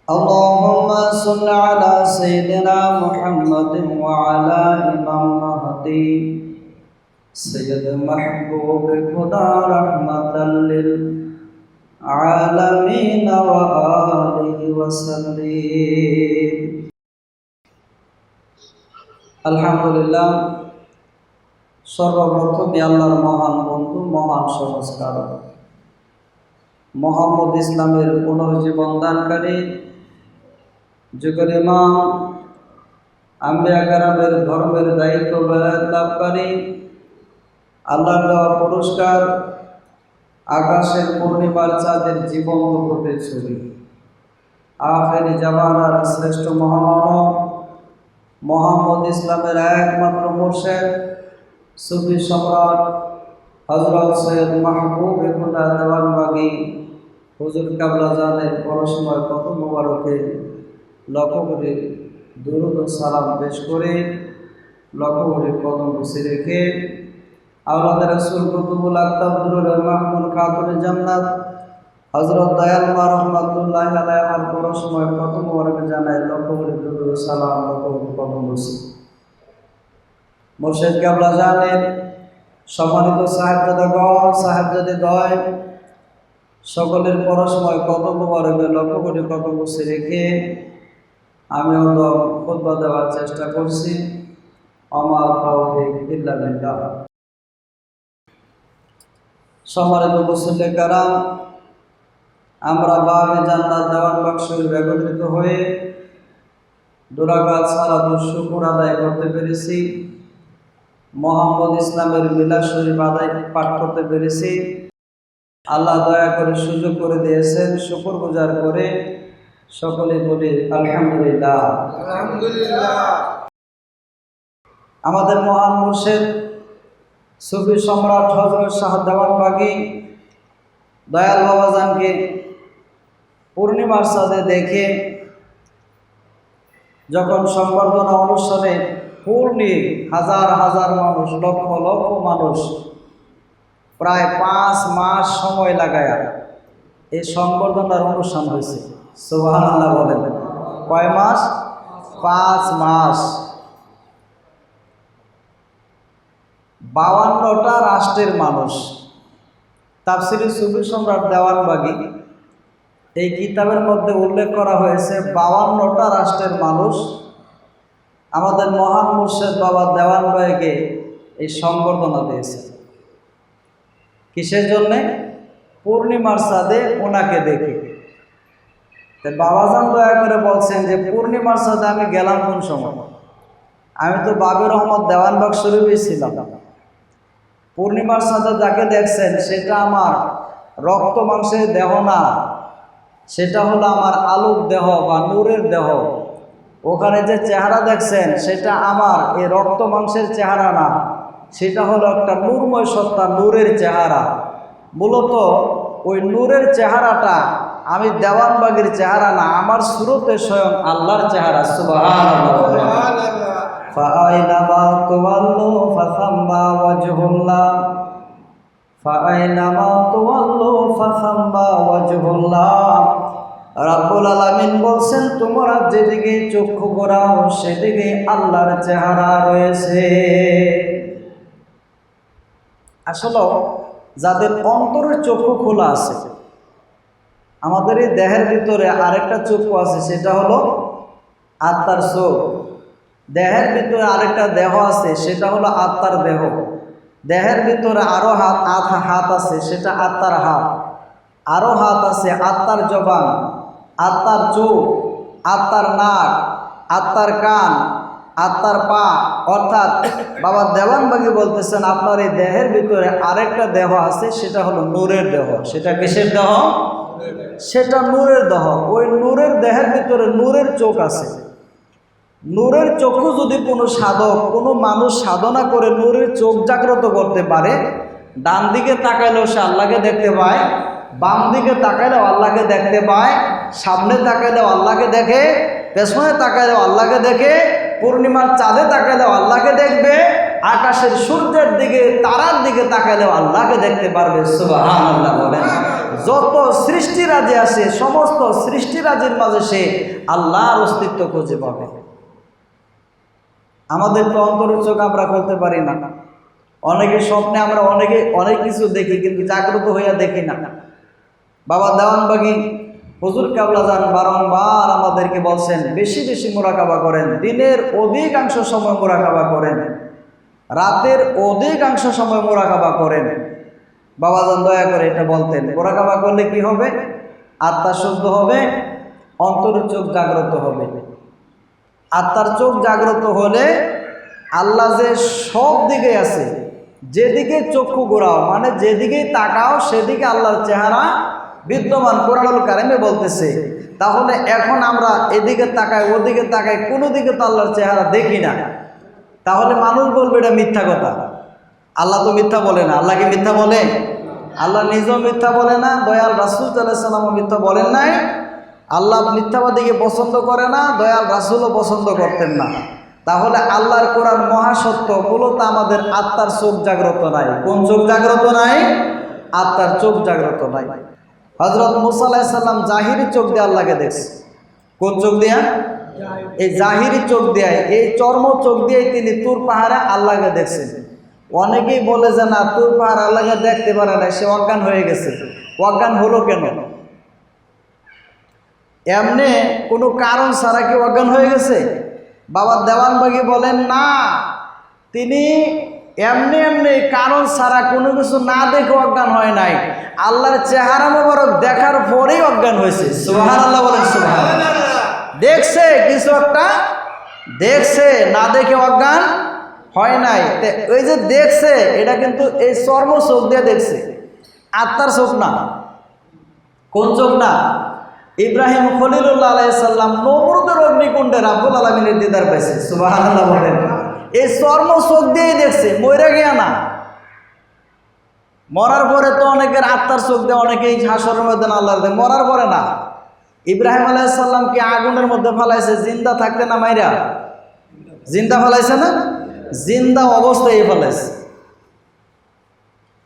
اللهم صل على سيدنا محمد وعلى إمام مهدي سيد محبوب خدا رحمة للعالمين وآله وسلم। আলহামদুলিল্লাহ, সর্বপ্রথমে আল্লাহর মহান বন্ধু, মহান সংস্কারক মোহাম্মদ ইসলামের পুনর্জীবন দানকারী, যুগের ইমাম, আম্বিয়া কেরামের ধর্মের দায়িত্ব বেলায়েত লাভকারী, আল্লাহর দেওয়া পুরস্কার, আকাশের পূর্ণিমার চাঁদের জীবন্ত প্রতিচ্ছবি, আখেরি জামানার শ্রেষ্ঠ মহামানব মোহাম্মদ ইসলামের একমাত্র মুর্শেদ, সুফি সম্রাট হযরত সৈয়দ মাহবুব খোদা দেওয়ানবাগী হুজুর কাবলা জানের পরসময় কত মোবারকে লক্ষ করে দুরূদ ও সালাম পেশ করে, লক্ষ করে কদম বসে রেখে আওলাদ রাসূল কুতুবুল আকতাব দুরুল মাহমুদ খাতুনে জান্নাত হযরত দয়াল মা রহমাতুল্লাহি আলাইহার পরসময় কত মোবারকে জানায় লক্ষ করে দুরূদ ও সালাম, লক্ষ করে কদম বসে মুর্শিদ কাবলা জানের সম্মানিত সাহেবজাদাগণ, সাহেবজাদেদয় সকলের পরসময় কত মোবারকে লক্ষ করে কত বসে রেখে আমিও তো খুতবা দেওয়ার চেষ্টা করছি। আমার তাওফীক ইল্লা বিল্লাহ। সম্মানিত মুসল্লি কারাম, আমরা বাবে জান্নাত দেওয়ান বাক্সের একত্রিত হয়ে দুরাকাত সালাতুল শুকর আদায় করতে পেরেছি, মোহাম্মদ ইসলামের মিলাদ শরীফ আদায় পাঠ করতে পেরেছি। আল্লাহ দয়া করে সুযোগ করে দিয়েছেন, শুকর গুজার করে সকলে বলি আলহামদুলিল্লাহ। আলহামদুলিল্লাহ। আমাদের মহান মুর্শিদ সুফি সম্রাট হযরত শাহ দেওয়ানবাগী দয়াল বাবাজানকে পূর্ণিমার চাঁদে দেখে যখন সংবর্ধনা অনুষ্ঠানে ফুল নিয়ে হাজার হাজার মানুষ, লক্ষ লক্ষ মানুষ প্রায় 5 মাস সময় লাগায়া এই সংবর্ধনার অনুষ্ঠান হয়েছে। সুবহানাল্লাহ বলেন। কয় মাস? 5 মাস। 52টা রাষ্ট্রের মানুষ। তাফসীরে সুফি সম্রাট দেওয়ানবাগী এই কিতাবের মধ্যে উল্লেখ করা হয়েছে 52টা রাষ্ট্রের মানুষ আমাদের মহান মুর্শিদ বাবা দেওয়ানবাগীকে এই সংবর্ধনা দিয়েছে। কিসের জন্যে? পূর্ণিমার চাঁদে ওনাকে দেখে। বাবাজান দয়া করে বলছেন যে পূর্ণিমার চাঁদে আমি গেলাম কোন সময়? আমি তো বাবুর রহমত দেওয়ানবাগ শরীফে ছিলাম। পূর্ণিমার চাঁদে যাকে দেখছেন সেটা আমার রক্ত মাংসের দেহ না, সেটা হলো আমার আলোক দেহ বা নূরের দেহ। ওখানে যে চেহারা দেখছেন সেটা আমার এই রক্ত মাংসের চেহারা না, সেটা হলো একটা নূরময় সত্তা, নূরের চেহারা। মূলত ওই নূরের চেহারাটা আমি দেওয়ানবাগীর চেহারা না, আমার সুরতে স্বয়ং আল্লাহর চেহারা। সুবহানাল্লাহ। ফাআইনামা তুওয়াল্লু ফাসাম্মা ওয়াজহুল্লাহ, ফাআইনামা তুওয়াল্লু ফাসাম্মা ওয়াজহুল্লাহ। রাব্বুল আলামিন বলছেন তোমরা যেদিকে চক্ষু ঘোরাও সেদিকে আল্লাহর চেহারা রয়েছে। আসলে যাদের অন্তরের চক্ষু খোলা আছে, আমাদের এই দেহের ভিতরে আরেকটা চক্ষু আছে, সেটা হলো আত্মার চোখ। দেহের ভিতরে আরেকটা দেহ আছে, সেটা হলো আত্মার দেহ। দেহের ভিতরে আরো হাত আছে, সেটা আত্মার হাত। আরো হাত আছে আত্মার জবান, আত্মার চোখ, আত্মার নাক, আত্মার কান, আত্মার পা। অর্থাৎ বাবা দেওয়ানবাগী বলতেছেন আপনার এই দেহের ভিতরে আরেকটা দেহ আছে, সেটা হলো নূরের দেহ। সেটা কিসের দেহ? সেটা নূরের দেহ। ওই নূরের দেহের ভিতরে নূরের চোখ আছে। নূরের চক্ষু যদি কোনো সাধক, কোনো মানুষ সাধনা করে নূরের চোখ জাগ্রত করতে পারে, ডান দিকে তাকাইলেও সে আল্লাহকে দেখতে পায়, বাম দিকে তাকাইলেও আল্লাহকে দেখতে পায়, সামনে তাকাইলেও আল্লাহকে দেখে, পেছনে তাকাইলেও আল্লাহকে দেখে, পূর্ণিমার চাঁদে তাকাইলেও আল্লাহকে দেখবে, আকাশের সূর্যের দিকে, তারার দিকে তাকাইলেও আল্লাহকে দেখতে পারবে। সুবহানাল্লাহ বলেন। যত সৃষ্টিরাজি আছে সমস্ত সৃষ্টিরাজির মাঝে সে আল্লাহর অস্তিত্ব খুঁজে পাবে। আমাদের তো অন্তরের চোখ আমরা খুলতে পারি না। অনেকে স্বপ্নে আমরা অনেক কিছু দেখি, কিন্তু জাগ্রত হইয়া দেখি না। বাবা দেওয়ানবাগী হুজুর কেবলা যান বারংবার আমাদেরকে বলছেন বেশি বেশি মুরাকাবা করেন, দিনের অধিকাংশ সময় মুরাকাবা করেন, রাতের অধিকাংশ সময় মুরাকাবা করেন। বাবা যান দয়া করে এটা বলতেন, মুরাকাবা করলে কি হবে? আত্মা শুদ্ধ হবে, অন্তরের চোখ জাগ্রত হবে। আত্মার চোখ জাগ্রত হলে আল্লাহ যে সব দিকে আছে, যেদিকে চক্ষু ঘোরাও মানে যেদিকেই তাকাও সেদিকে আল্লাহর চেহারা বিদ্যমান। কোরআনুল কারিমে বলতেছে। তাহলে এখন আমরা এদিকে তাকাই ওদিকে তাকাই, কোনো দিকে তো আল্লাহর চেহারা দেখি না। তাহলে মানুষ বলবে এটা মিথ্যা কথা। আল্লাহ তো মিথ্যা বলে না। আল্লাহ কি মিথ্যা বলে? আল্লাহ নিজেও মিথ্যা বলে না, দয়াল রাসূল সাল্লাল্লাহু আলাইহি ওয়াসাল্লামও মিথ্যা বলেন নাই। আল্লাহ মিথ্যাবাদীকে পছন্দ করে না, দয়াল রাসূলও পছন্দ করতেন না। তাহলে আল্লাহর কোরআন মহাসত্য। মূলত আমাদের আত্মার চোখ জাগ্রত নাই। কোন চোখ জাগ্রত নাই? আত্মার চোখ জাগ্রত নাই। হযরত মুসা আলাইহিস সালাম জাহিরি চোখ দিয়ে আল্লাহকে দেখছে। কোন চোখ দিয়া? এই জাহিরি চোখ দিয়ে, এই চর্ম চোখ দিয়ে তিনি তুর পাহাড়ে আল্লাহকে দেখছেন। অনেকেই বলে যে না, তুর পাহাড় আল্লাহকে দেখতে পারে না, সে অজ্ঞান হয়ে গেছে। অজ্ঞান হলো কেন? এমনি কোনো কারণ ছাড়া কি অজ্ঞান হয়ে গেছে? বাবা দেওয়ানবাগী বলেন না, তিনি এমনি এমনি কারণ ছাড়া কোনো কিছু না দেখে অজ্ঞান হয় নাই, আল্লাহর চেহারা মোবারক দেখার পরেই অজ্ঞান হয়েছে। সুবহানাল্লাহ বলেন। সুবহানাল্লাহ। দেখছে, কিছু একটা দেখছে, না দেখে অজ্ঞান হয় নাই। ওই যে দেখছে, এটা কিন্তু এই চর্ম চোখ দিয়ে দেখছে, আত্মার চোখ না। কোন চোখ না? ইব্রাহিম খলিলুল্লাহ আলাইহিস সালাম নমরুদের অগ্নিকুণ্ডে রাব্বুল আলামিনের দিদার পাইছে। সুবহানাল্লাহ বলেন। এই চর্ম চোখ দিয়েই দেখছে, মইরা গিয়া না। মরার পরে তো অনেকের আত্মার চোখ দিয়ে অনেকেই হাসরের ময়দানে আল্লাহর দেখে, মরার পরে না। ইব্রাহিম আলাইহিস সালাম কি আগুনের মধ্যে ফেলাইছে জিন্দা থাকতে না মাইরা? জিন্দা ফেলাইছে না? জিন্দা অবস্থায় ফেলাইছে।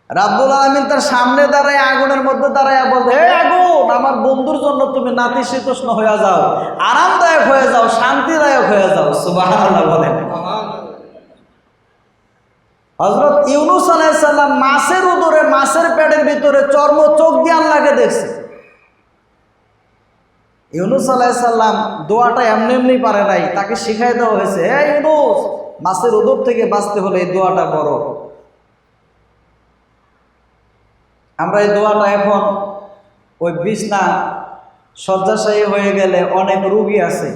রাব্বুল আলামিন তার সামনে দাঁড়ায়, আগুনের মধ্যে দাঁড়ায় বলতে, হে আগুন, আমার বন্ধুর জন্য তুমি নাতিশীতোষ্ণ হয়ে যাও, আরামদায়ক হয়ে যাও, শান্তিদায়ক হয়ে যাও। সুবহানাল্লাহ বলেন। হযরত ইউনূস আলাইহিস সালাম মাছের উদরে, মাছের পেটের ভিতরে চর্ম চোখ দিয়ে আল্লাহকে দেখছে। ইউনূস আলাইহিস সালাম দোয়াটা এমনি এমনি পারে নাই, তাকে শিখাই দেওয়া হয়েছে, হে ইউনূস, মাছের উদর থেকে বাঁচতে হলে এই দোয়াটা করো। আমরা এই দোয়াটা এখন ওই বিছনা শয্যাশায়ী হয়ে গেলে অনেক রোগী আছে,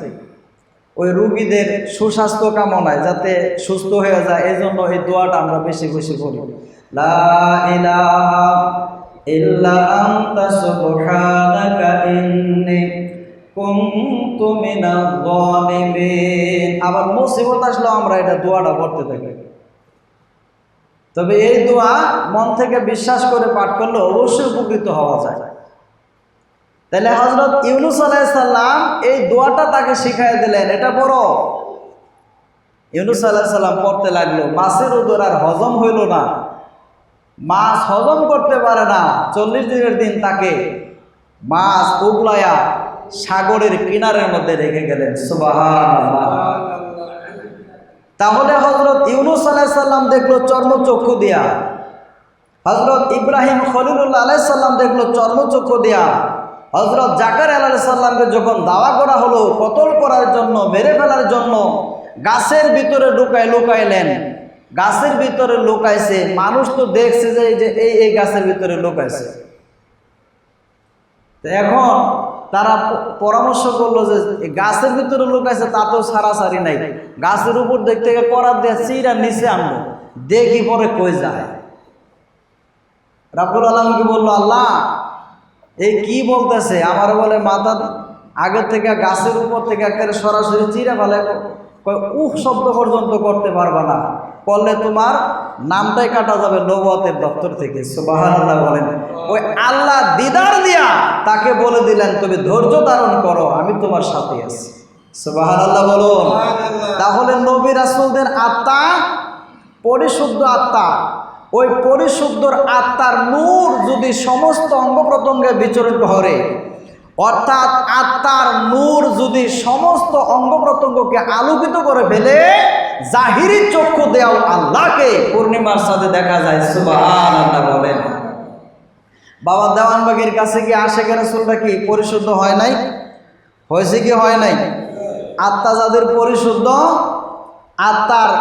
ওই রোগীদের সুস্বাস্থ্য কামনায় যাতে সুস্থ হয়ে যায়, এই জন্য এই দোয়াটা আমরা বেশি বেশি করি। লা ইলাহা ইল্লা আনতা সুবহানাকা ইন্নী কুনতু মিনাজ জালিমিন। আবার মুসিবত আসলে আমরা এটা দোয়াটা পড়তে থাকি। তবে এই দোয়া মন থেকে বিশ্বাস করে পাঠ করলে অবশ্যই উপকৃত হওয়া যায়। তাহলে হযরত ইউনূস আলাইহিস সালাম এই দোয়াটা তাকে শিখাই দিলেন, এটা বড়। ইউনূস আলাইহিস সালাম পড়তে লাগলো, মাছের উদর আর হজম হইল না, মাছ হজম করতে পারে না। 40 দিনের দিন তাকে মাছ উবলায়া সাগরের কিনারের মধ্যে রেখে গেলেন। সুবহানাল্লাহ। তাহলে হযরত ইউনূস আলাইহিস সালাম দেখলো চর্মচক্ষু দিয়া, হযরত ইব্রাহিম খলিলুল্লাহ আলাইহিস সালাম দেখলো চর্মচক্ষু দিয়া, হযরত জাকারিয়া আলাইহিস সালামকে যখন দাওয়া করা হলো কতল করার জন্য, মেরে ফেলার জন্য, গাছের ভিতরে লুকাইলেন। গাছের ভিতরে লুকাইছে, মানুষ তো দেখছে যে এই গাছের ভিতরে লুকাইছে। এখন তারা পরামর্শ করলো যে গাছের ভিতরে লুকাইছে, তা তো সারাসারি নাই, গাছের উপর দেখতে গিয়ে করার দিয়ে চিরা নিচে আনবো, দেখি পরে কই যায়। রাব্বুল আলামিন বললো, আল্লাহ এই কি বলতেছে? আমার বলে মাথা আগের থেকে গাছের উপর থেকে একেবারে সরাসরি চিরা ফেলে, উফ শব্দ পর্যন্ত করতে পারবা না, করলে তোমার নামটাই কাটা যাবে নবুয়তের দপ্তর থেকে। সুবহানাল্লাহ বলেন। ওই আল্লাহ দিদার দিয়া তাকে বলে দিলেন, তুমি ধৈর্য ধারণ করো, আমি তোমার সাথে আছি। সুবহানাল্লাহ বলুন। তাহলে নবী রাসূলদের আত্মা পরিশুদ্ধ আত্মা, ওই পরিশুদ্ধর আত্মার নূর যদি সমস্ত অঙ্গ প্রত্যঙ্গে বিচরণ করে, অর্থাৎ আত্মার নূর যদি সমস্ত অঙ্গ প্রত্যঙ্গকে আলোকিত করে ফেলে, জাহিরি চক্ষু দেওয়া আল্লাহকে পূর্ণিমার সাথে দেখা যায়। সুবহানাল্লাহ বলেন। বাবা দেওয়ানবাগীর কাছে কি আশিকের রাসূলটা কি পরিশুদ্ধ হয় নাই? হয়েছে কি হয় নাই? আত্মা যাদের পরিশুদ্ধ, আত্মার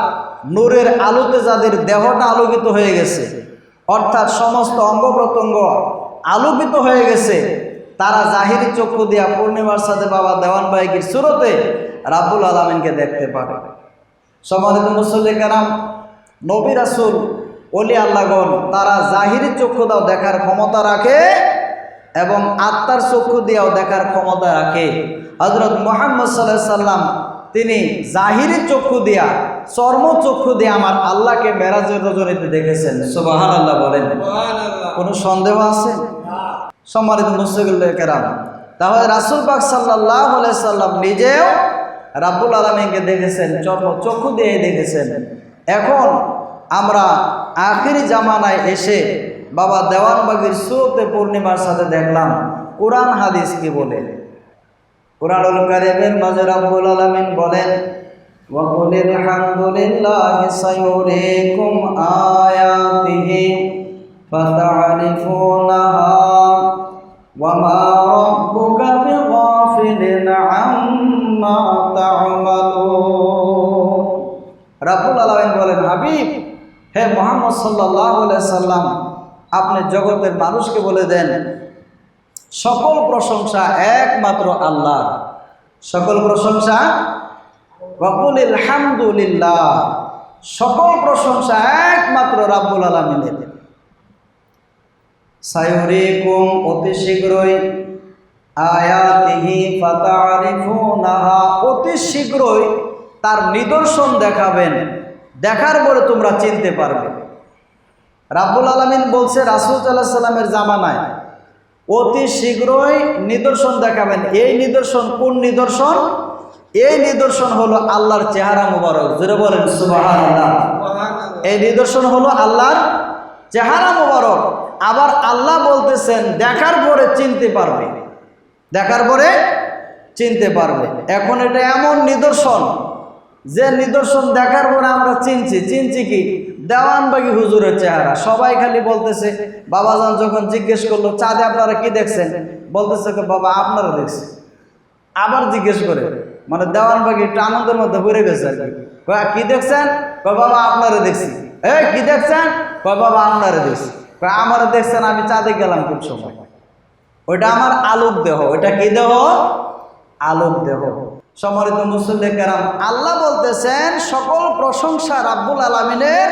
নূরের আলোতে যাদের দেহটা আলোকিত হয়ে গেছে, অর্থাৎ সমস্ত অঙ্গ প্রত্যঙ্গ আলোকিত হয়ে গেছে, তারা জাহিরি চক্ষু দিয়া পূর্ণিমার সাথে বাবা দেওয়ানবাগীর সুরতে রাব্বুল আলামিনকে দেখতে পারে। সম্মানিত মুসল্লি কেরাম, নবী রাসূল ওলি আল্লাহগণ তারা জাহিরি চক্ষু দাও দেখার ক্ষমতা রাখে এবং আত্মার চক্ষু দিয়েও দেখার ক্ষমতা রাখে। হযরত মুহাম্মদ সাল্লাল্লাহু আলাইহি সাল্লাম তিনি জাহিরি চক্ষু দিয়া, চর্ম চক্ষু দিয়ে আমার আল্লাহকে মেরাজের রজনীতে দেখেছেন। সুবহানাল্লাহ বলেন। কোনো সন্দেহ আছে? সম্মানিত মুসল্লি কেরাম, তাহলে রাসূল পাক সাল্লাল্লাহু আলাইহি সাল্লাম নিজেও রাব্বুল আলামিনকে দেখেছেন, চক্ষু দিয়ে দেখেছেন। এখন আমরা আখিরি জামানায় এসে বাবা দেওয়ানবাগীর সুরতে পূর্ণিমার সাথে দেখলাম কোরআন হাদিস কি বলে। কোরআনুল কারীমের মাঝে রাব্বুল আলামিন বলেন, ওয়া কুলিল হামদুলিল্লাহি সায়ুরিকুম আয়াতিহি ফাতা'রিফুনাহা ওয়া মা রাব্বুকা বিগাফিলিন আম্মা তা'মালুন। রাব্বুল আলামিন বলেন, হাবিব হে মুহাম্মদ সাল্লাল্লাহু আলাইহি সাল্লাম, আপনি জগতের মানুষকে বলে দেন সকল প্রশংসা একমাত্র আল্লাহ। সকল প্রশংসা, ওয়া কুলিল হামদুলিল্লাহ, সকল প্রশংসা একমাত্র রাব্বুল আলামিনের। সায়ুরিকুম, অতি শীঘ্রই, আয়াতিহি ফাতা'রিফুনাহা, অতি শীঘ্রই তার নিদর্শন দেখাবেন, দেখার পরে তোমরা চিনতে পারবে। রাব্বুল আলামিন বলছে রাসূল সাল্লাল্লাহু আলাইহি সাল্লামের জামানায় অতি শীঘ্রই নিদর্শন দেখাবেন। এই নিদর্শন কোন নিদর্শন? এই নিদর্শন হলো আল্লাহর চেহারা মুবারক। জোরে বলেন সুবহানাল্লাহ। এই নিদর্শন হলো আল্লাহর চেহারা মুবারক। আবার আল্লাহ বলতেছেন দেখার পরে চিনতে পারবে, দেখার পরে চিনতে পারবে। এখন এটা এমন নিদর্শন যে নিদর্শন দেখার পরে আমরা চিনছি কি? দেওয়ানবাগী হুজুরের চেহারা। সবাই খালি বলতেছে, বাবাজান যখন জিজ্ঞেস করলো চাঁদে আপনারা কি দেখছেন, বলতেছে বাবা আপনারা দেখছেন। আবার জিজ্ঞেস করে, মানে দেওয়ানবাগী একটু আনন্দের মধ্যে পড়ে গেছে আর কি। কি দেখছেন? বাবা আপনারা দেখছি। এই কি দেখছেন? বাবা আপনারা দেখছি। আমারা দেখছেন, আমি চাঁদে গেলাম খুব সময়। ওইটা আমার আলোক দেহ। ওইটা কি দেহ? আলোক দেহ। সম্মানিত মুসল্লি কেরাম, আল্লাহ বলতেছেন সকল প্রশংসা রাব্বুল আলামিনের।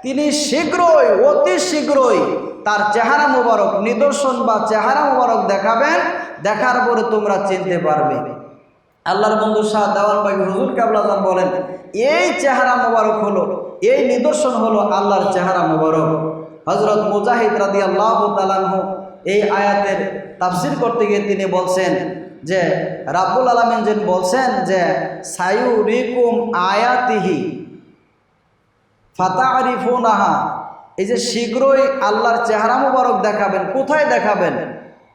তিনি শীঘ্রই, অতি শীঘ্রই তার চেহারা মুবারক, নিদর্শন বা চেহারা মুবারক দেখাবেন, দেখার পরে তোমরা চিনতে পারবে। আল্লাহর বন্ধু শাহ দেওয়ানবাগী হুজুর কেবলাজান বলেন, এই চেহারা মুবারক হলো, এই নিদর্শন হলো আল্লাহর চেহারা মুবারক। হযরত মুজাহিদ রাদিয়াল্লাহু তাআলা আনহু এই আয়াতের তাফসীর করতে গিয়ে তিনি বলছেন যে রাব্বুল আলামিন যেন বলছেন যে সায়ুরিকুম আয়াতিহি ফাতা'রিফুনাহা, এই যে শীঘ্রই আল্লাহর চেহারা মুবারক দেখাবেন। কোথায় দেখাবেন?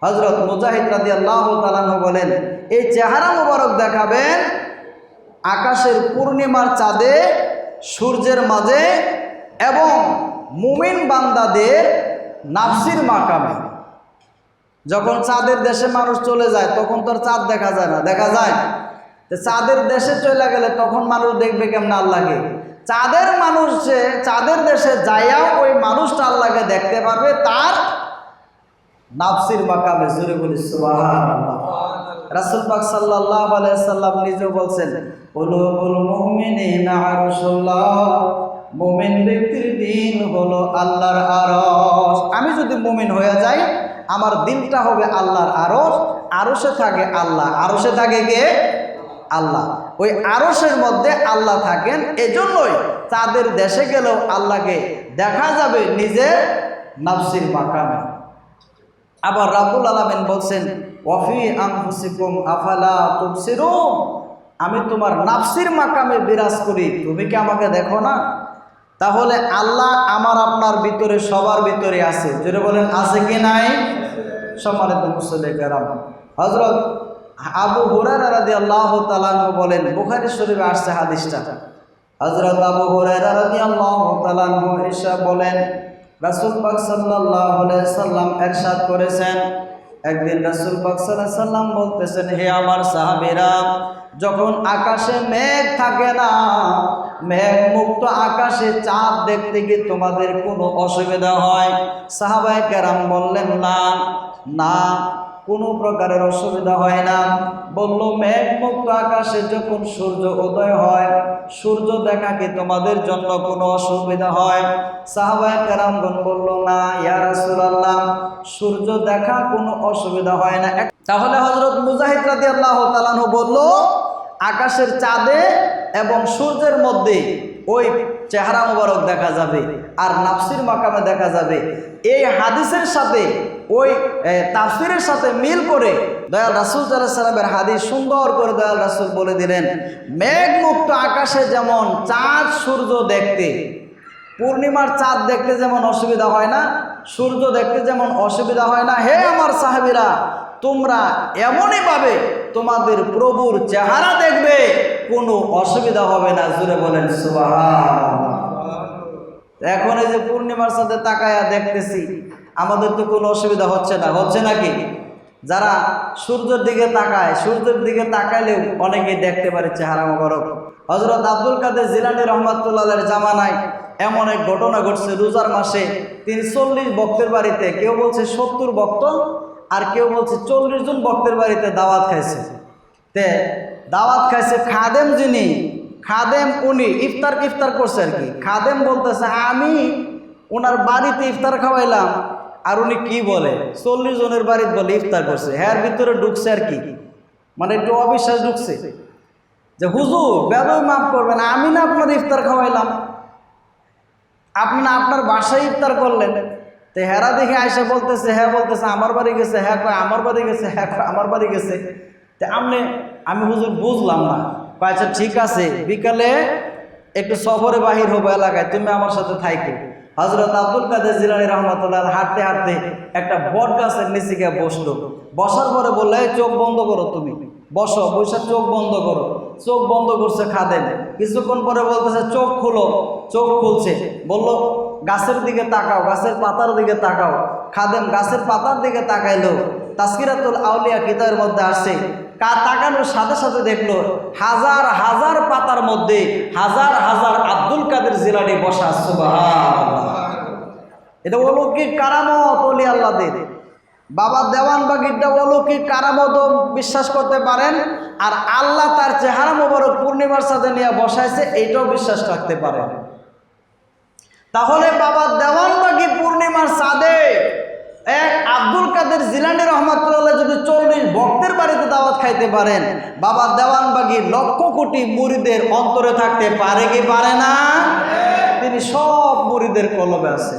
হযরত মুজাহিদ রাদিয়াল্লাহু তাআলা আনহু বলেন, এই চেহারা মুবারক দেখাবেন আকাশের পূর্ণিমার চাঁদে, সূর্যের মাঝে এবং মুমিন বান্দাদের নাফসির মাকামে। যখন চাঁদের দেশে মানুষ চলে যায় তখন তো আর চাঁদ দেখা যায় না, দেখা যায়? চাঁদের দেশে চলে গেলে তখন মানুষ দেখবে কেমন আল্লাহকে। চাঁদের মানুষ যে চাঁদের দেশে যাইয়াও ওই মানুষটা আল্লাহকে দেখতে পারবে তার নাফসির মাকামে। জোরে বলি সুবহানাল্লাহ। রাসূল পাক সাল্লাল্লাহু আলাইহি সাল্লাম নিজেও বলছেন, কুলুবুল মুমিনিনা আরশুল্লাহ, মুমিন ব্যক্তির দিন হলো আল্লাহর আরশ। আমি যদি মুমিন হয়ে যাই আমার দিলটা হবে আল্লাহর আরশ। আরশে থাকে আল্লাহ। আরশে থাকে কে? আল্লাহ। ওই আরশের মধ্যে আল্লাহ থাকেন। এজন্যই চাঁদের দেশে গেলেও আল্লাহকে দেখা যাবে নিজের নাফসির মাকামে। আবার রাব্বুল আলামিন বলছেন, ওয়াফি আনফুসিকুম আফালা তুবসিরুন, আমি তোমার নাফসির মাকামে বিরাজ করি, তুমি কি আমাকে দেখো না? তাহলে আল্লাহ আমার আপনার ভিতরে, সবার ভিতরে আছে। যদি বলেন আছে কি নাই? সম্মানিত মুসল্লিয়ে কেরাম, হযরত আবু হুরায়রা রাদিয়াল্লাহু তাআলা আনহু বলেন, বুখারী শরীফে আসছে হাদিসটা। হযরত আবু হুরায়রা রাদিয়াল্লাহু তাআলা আনহু এসে বলেন, রাসূল পাক সাল্লাল্লাহু আলাইহি সাল্লাম ইরশাদ করেছেন, একদিন রাসূল পাক সাল্লাল্লাহু আলাইহি সাল্লাম বলতেছেন, হে আমার সাহাবীরা, যখন আকাশে মেঘ থাকে না, মেঘ মুক্ত আকাশে চাঁদ দেখতে কি তোমাদের কোনো অসুবিধা হয়? সাহাবায়ে কেরাম বললেন, না না, কোনো প্রকারের অসুবিধা হয় না। বলল, মেঘ মুক্ত আকাশে যখন সূর্য উদয় হয়, সূর্য দেখা কি তোমাদের জন্য কোনো অসুবিধা হয়? সাহাবায়ে কেরামগণ বলল, না ইয়া রাসূলুল্লাহ, সূর্য দেখা কোনো অসুবিধা হয় না। তাহলে হযরত মুজাহিদ রাদিয়াল্লাহু তাআলা আনহু বলল, আকাশের চাঁদে এবং সূর্যের মধ্যে ওই চেহারা মোবারক দেখা যাবে আর নাফসির মাকামে দেখা যাবে। এই হাদিসের সাথে ওই তাফসীরের সাথে মিল করে দয়াল রাসূল সাল্লাল্লাহু আলাইহি সাল্লামের হাদিস সুন্দর করে দয়াল রাসূল বলে দিলেন, মেঘ মুক্ত আকাশে যেমন চাঁদ সূর্য দেখতে, পূর্ণিমার চাঁদ দেখতে যেমন অসুবিধা হয় না, সূর্য দেখতে যেমন অসুবিধা হয় না, হে আমার সাহাবীরা, তোমরা এমনই ভাবে তোমাদের প্রভুর চেহারা দেখবে, কোনো অসুবিধা হবে না। জোরে বলেন সুবহানাল্লাহ। এখন এই যে পূর্ণিমার সাথে তাকায়া দেখতেছি, আমাদের তো কোনো অসুবিধা হচ্ছে না, হচ্ছে নাকি? যারা সূর্যের দিকে তাকায়, সূর্যের দিকে তাকাইলেও অনেকেই দেখতে পারে চেহারা মোবারক। হযরত আব্দুল কাদের জিলানী রাহমাতুল্লাহ আলাইহির জামানায় এমন এক ঘটনা ঘটছে, রোজার মাসে তিনি 40 ভক্তের বাড়িতে, কেউ বলছে 70 ভক্ত আর কেউ বলছে 40 জন ভক্তের বাড়িতে দাওয়াত খাইছে। তে দাওয়াত খাইছে খাদেম, যিনি খাদেম উনি ইফতার করছে আর কি। খাদেম বলতেছে, আমি ওনার বাড়িতে ইফতার খাওয়াইলাম, আর উনি কি বলে 40 জনের বাড়িতে বলে ইফতার করছে। হ্যার ভিতরে ঢুকছে আর কি, মানে একটু অবিশ্বাস ঢুকছে যে হুজুর বেদই মাফ করবেন, আমি না আপনার ইফতার খাওয়াইলাম, আপনি না আপনার বাসায় ইফতার করলেন। তো হেরা দেখে আয়সা বলতেছে, হ্যাঁ বলতেছে আমার বাড়ি গেছে, হ্যাঁ কয় আমার বাড়ি গেছে, হ্যাঁ আমার বাড়ি গেছে। তো আমি হুজুর বুঝলাম না। আচ্ছা ঠিক আছে, বিকালে একটু সফরে বাহির হবো এলাকায়, তুমি আমার সাথে থাইকো। হযরত আব্দুল কাদের জিলানী রাহমাতুল্লাহ হাঁটতে হাঁটতে একটা বট গাছের নিচে গিয়ে বসলো। বসার পরে বললে, চোখ বন্ধ করো, তুমি বসো, বসে চোখ বন্ধ করো। চোখ বন্ধ করছে খাদেম। কিছুক্ষণ পরে বলতেছে, চোখ খুলো। চোখ খুলছে। বলল, গাছের দিকে তাকাও, গাছের পাতার দিকে তাকাও। খাদেম গাছের পাতার দিকে তাকাইলো। তাজকিরাতুল আউলিয়া কিতাবের মধ্যে আসছে, তাকানোর সাথে সাথে দেখলো হাজার হাজার পাতার মধ্যে হাজার হাজার আব্দুল কাদের জিলানী বসা। সুবহানাল্লাহ। এটা অলৌকিক কারামত ওলি আল্লাহদের। বাবা দেওয়ানবাগীরটা অলৌকিক কারামত বিশ্বাস করতে পারেন, আর আল্লাহ তার চেহারা মোবারক পূর্ণিমার সাথে নিয়ে বসাইছে, এইটাও বিশ্বাস রাখতে পারেন। তাহলে বাবা দেওয়ানবাগী পূর্ণিমার চাঁদে এক আব্দুল কাদের জিলানী রহমাতুল্লাহ যদি 40 ভক্তের বাড়িতে দাওয়াত খাইতে পারেন, বাবা দেওয়ানবাগী লক্ষ কোটি মুরিদের অন্তরে থাকতে পারে কি পারে না? তিনি সব মুরিদের কলবে আছে।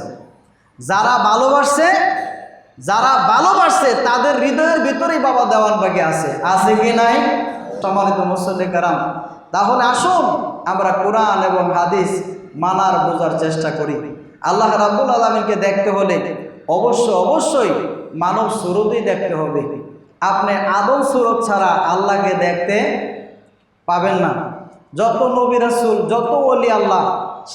যারা ভালোবাসছে তাদের হৃদয়ের ভিতরেই বাবা দেওয়ানবাগী আছে। আছে কি নাই? সম্মানিত মুসল্লি কারাম, তাহলে আসুন আমরা কোরআন এবং হাদিস মানার বোঝার চেষ্টা করি। আল্লাহ রাব্বুল আলামিনকে দেখতে হলে অবশ্যই মানব সুরতেই দেখতে হবে। আপনি আদম সুরত ছাড়া আল্লাহকে দেখতে পাবেন না। যত নবী রাসূল, যত ওলি আল্লাহ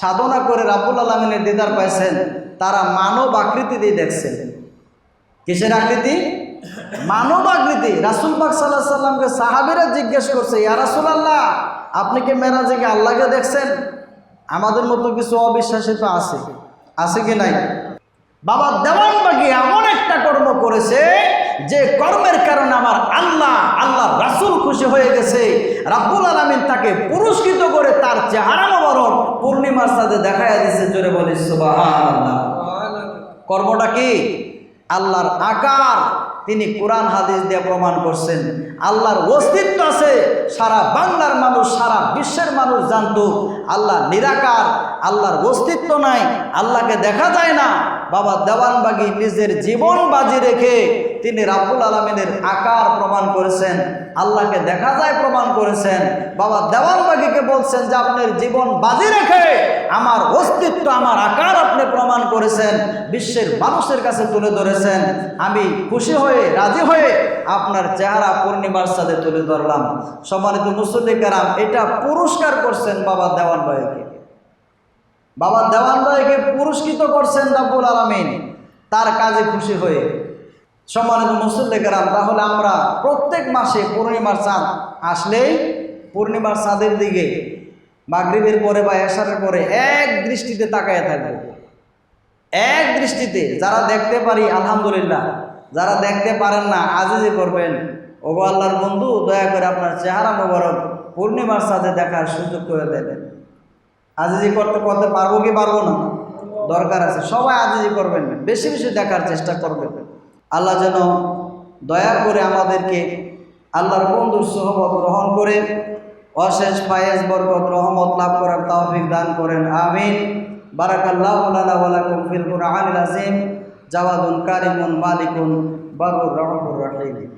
সাধনা করে রাব্বুল আলামিনের দিদার পাইছেন, তারা মানব আকৃতি দিয়ে দেখছেন। কিসের আকৃতি? মানব আকৃতি। রাসূল পাক সাল্লাল্লাহু আলাইহি সাল্লামকে সাহাবীরা জিজ্ঞেস করছে, ইয়া রাসূলুল্লাহ, আপনি কি মেরাজে গিয়ে আল্লাহকে দেখছেন? আমাদের মতো কিছু অবিশ্বাসী তো আছে কি নাই? বাবা দেওয়ানবাগী এমন একটা কর্ম করেছে, যে কর্মের কারণে আমার আল্লাহ রাসূল খুশি হয়ে গেছে। রাব্বুল আলামিন তাকে পুরস্কৃত করে তার চেহারা মোবারক পূর্ণিমার সাথে দেখায়া দিয়েছে। জোরে বলি সুবহানাল্লাহ। কর্মটা কি? আল্লাহর আকার তিনি কোরআন হাদিস দিয়ে প্রমাণ করছেন। আল্লাহর অস্তিত্ব আছে, সারা বাংলার মানুষ, সারা বিশ্বের মানুষ জানতো আল্লাহ নিরাকার, আল্লাহর অস্তিত্ব নাই, আল্লাহকে দেখা যায় না। বাবা দেওয়ানবাগী নিজের জীবন বাজি রেখে তিনি রাব্বুল আলামিনের আকার প্রমাণ করেছেন। আল্লাহকে দেখা যায় প্রমাণ করেছেন। বাবা দেওয়ানবাগীকে বলছেন যে আপনার জীবন বাজি রেখে আমার অস্তিত্ব, আমার আকার আপনি প্রমাণ করেছেন, বিশ্বের মানুষের কাছে তুলে ধরেছেন। আমি খুশি হয়ে, রাজি হয়ে আপনার চেহারা পূর্ণিমার সাথে তুলে ধরলাম। সম্মানিত মুসল্লি কেরাম, এটা পুরস্কার করছেন বাবা দেওয়ানবাগীকে। বাবা দেওয়ানবাগীকে পুরস্কৃত করছেন রব্বুল আলামিন তার কাজে খুশি হয়ে। সম্মানিত মুসল্লি কেরাম, তাহলে আমরা প্রত্যেক মাসে পূর্ণিমার চাঁদ আসলেই পূর্ণিমার চাঁদের দিকে মাগরিবের পরে বা এশারের পরে এক দৃষ্টিতে তাকায় থাকবো, এক দৃষ্টিতে। যারা দেখতে পারি আলহামদুলিল্লাহ, যারা দেখতে পারেন না আজিজি করবেন। ওগো আল্লাহর বন্ধু, দয়া করে আপনার চেহারা মোবারক পূর্ণিমার চাঁদে দেখার সুযোগ করে দেবেন। আজিজি করতে পারবো কি পারবো না? দরকার আছে, সবাই আজিজি করবেন, বেশি বেশি দেখার চেষ্টা করবেন। আল্লাহ যেন দয়া করে আমাদেরকে আল্লাহর বন্ধুর সোহবত গ্রহণ করে অশেষ ফায়েজ বরকত রহমত লাভ করার তৌফিক দান করেন, আমিন। বারাকাল্লাহু লানা ওয়া লাকুম ফিল কুরআনিল আযীম। জাওয়াদুন কারিমুন মালিকুন বারুর রহমুর রহিম।